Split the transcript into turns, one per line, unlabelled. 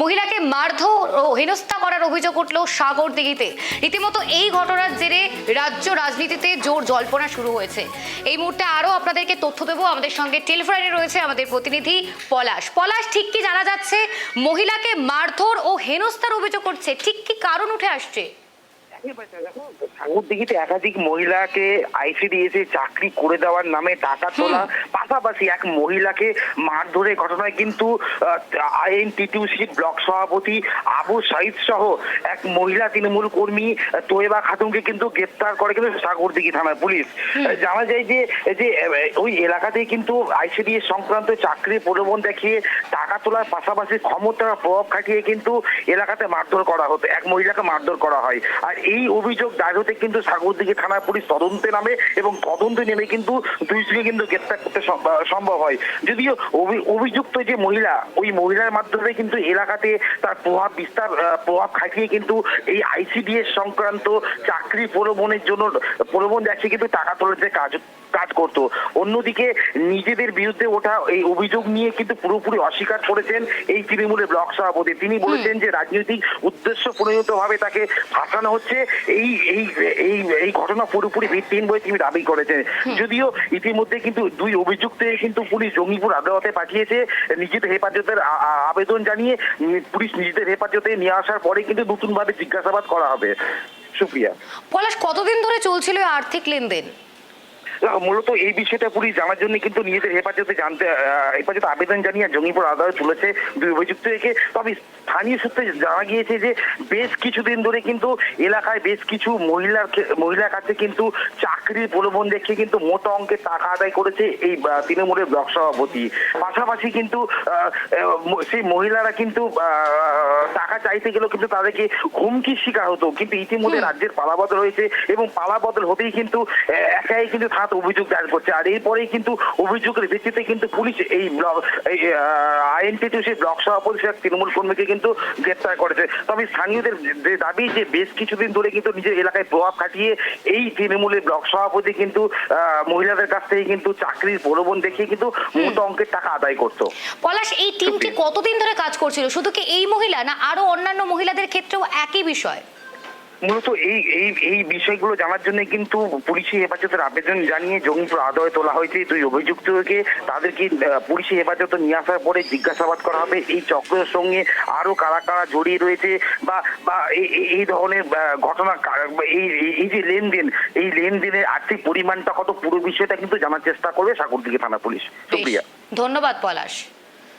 মহিলাকে মারধর ও হেনস্থা করার অভিযোগ উঠল সাগরদিঘিতে। রীতিমতো এই ঘটনার জেরে রাজ্য রাজনীতিতে জোর জল্পনা শুরু হয়েছে। এই মুহূর্তে আরো আপনাদেরকে তথ্য দেবো। আমাদের সঙ্গে টেলিফোনে রয়েছে আমাদের প্রতিনিধি পলাশ। পলাশ, ঠিক কি জানা যাচ্ছে? মহিলাকে মারধর ও হেনস্থার অভিযোগ করছে, ঠিক কি কারণ উঠে আসছে?
সাগরদিঘিতে একাধিক মহিলাকে আইসিডিএসে চাকরি করে দেওয়ার নামে টাকা তোলা, পাশাপাশি এক মহিলাকে মারধরের ঘটনায় কিন্তু আইএনটিটিউসি ব্লক সভাপতি আবু সাইদ সহ এক মহিলা তৃণমূল কর্মী তোয়েবা খাতুনকে কিন্তু গ্রেপ্তার করে কিন্তু সাগরদিঘি থানার পুলিশ। জানা যায় যে ওই এলাকাতেই কিন্তু আইসিডিএস সংক্রান্ত চাকরির প্রলোভন দেখিয়ে টাকা তোলার পাশাপাশি ক্ষমতার প্রভাব খাটিয়ে কিন্তু এলাকাতে মারধর করা হতো, এক মহিলাকে মারধর করা হয়। আর এই অভিযোগ দায়ের হতে কিন্তু সাগরদিঘি থানার পুলিশ তদন্তে নামে এবং তদন্তে নেমে কিন্তু দুইজনকে কিন্তু গ্রেপ্তার করতে সম্ভব হয়। যদিও অভিযুক্ত যে মহিলা, ওই মহিলার মাধ্যমে কিন্তু এলাকাতে তার প্রভাব খাটিয়ে কিন্তু এই আইসিডিএস সংক্রান্ত চাকরি প্রলোভন দেখিয়ে কিন্তু টাকা তোলার যে কাজ করতো। অন্যদিকে নিজেদের বিরুদ্ধে ওঠা এই অভিযোগ নিয়ে কিন্তু পুরোপুরি অস্বীকার করেছেন এই তৃণমূলের ব্লক সভাপতি। তিনি বলেছেন যে রাজনৈতিক উদ্দেশ্য প্রণোদিত ভাবে তাকে ফাঁসানো হচ্ছে, এই ঘটনা পুরোপুরি ভিত্তিহীন বলে তিনি দাবি করেছেন। যদিও ইতিমধ্যে কিন্তু দুই অভিযুক্ত কিন্তু পুলিশ জঙ্গিপুর আদালতে পাঠিয়েছে নিজেদের হেফাজতের আবেদন জানিয়ে। পুলিশ নিজেদের হেফাজতে নিয়ে আসার পরে কিন্তু নতুন ভাবে জিজ্ঞাসাবাদ করা হবে। সুপ্রিয়া,
পলাশ, কতদিন ধরে চলছিল আর্থিক লেনদেন?
মূলত এই বিষয়টা পুলিশ জানার জন্য কিন্তু নিজেদের হেফাজতে আবেদন জানিয়ে জঙ্গিপুর আদালতে তুলেছে দুই অভিযুক্তকে। তবে স্থানীয় সূত্রে জানা গিয়েছে যে বেশ কিছুদিন ধরে কিন্তু এলাকায় বেশ কিছু মহিলার কাছে কিন্তু চাকরির প্রলোভন দেখিয়ে কিন্তু মোটা অঙ্কের টাকা আদায় করেছে এই তৃণমূলের ব্লক সভাপতি। পাশাপাশি কিন্তু সেই মহিলারা কিন্তু টাকা চাইতে গেলেও কিন্তু তাদেরকে হুমকির শিকার হতো। কিন্তু ইতিমধ্যে রাজ্যের পালাবদল হয়েছে এবং পালাবদল হতেই কিন্তু একাই কিন্তু অভিযোগ দায়ের করছে। আর এরপরেই কিন্তু অভিযোগের ভিত্তিতে কিন্তু পুলিশ এই আইএনটিটিউসি ব্লক সভাপতি তৃণমূল কর্মীকে কিন্তু গ্রেপ্তার করেছে। তবে স্থানীয়দের যে দাবি যে বেশ কিছুদিন ধরে কিন্তু নিজের এলাকায় প্রভাব খাটিয়ে এই তৃণমূলের ব্লক সভাপতি কিন্তু মহিলাদের কাছ থেকে কিন্তু চাকরির প্রলোভন দেখিয়ে কিন্তু মোটা অঙ্কের টাকা আদায় করতো।
পলাশ, এই টিমটি কতদিন ধরে কাজ করছিল? শুধু কি এই মহিলা, না আরো অন্যান্য মহিলাদের ক্ষেত্রেও একই বিষয়?
মূলত এই বিষয়গুলো জানার জন্য কিন্তু পুলিশি হেফাজতের আবেদন জানিয়ে জঙ্গিপুর আদালতে তোলা হয়েছে দুই অভিযুক্তকে। তাদেরকে পুলিশি হেফাজতে নিয়ে আসার পরে জিজ্ঞাসাবাদ করা হবে এই চক্রের সঙ্গে আরো কারা কারা জড়িয়ে রয়েছে বা এই ধরনের ঘটনা, এই যে লেনদেন, এই লেনদেনের আর্থিক পরিমাণটা কত, পুরো বিষয়টা কিন্তু জানার চেষ্টা করবে সাগরদিঘি থানা পুলিশ। সুপ্রিয়া,
ধন্যবাদ পলাশ।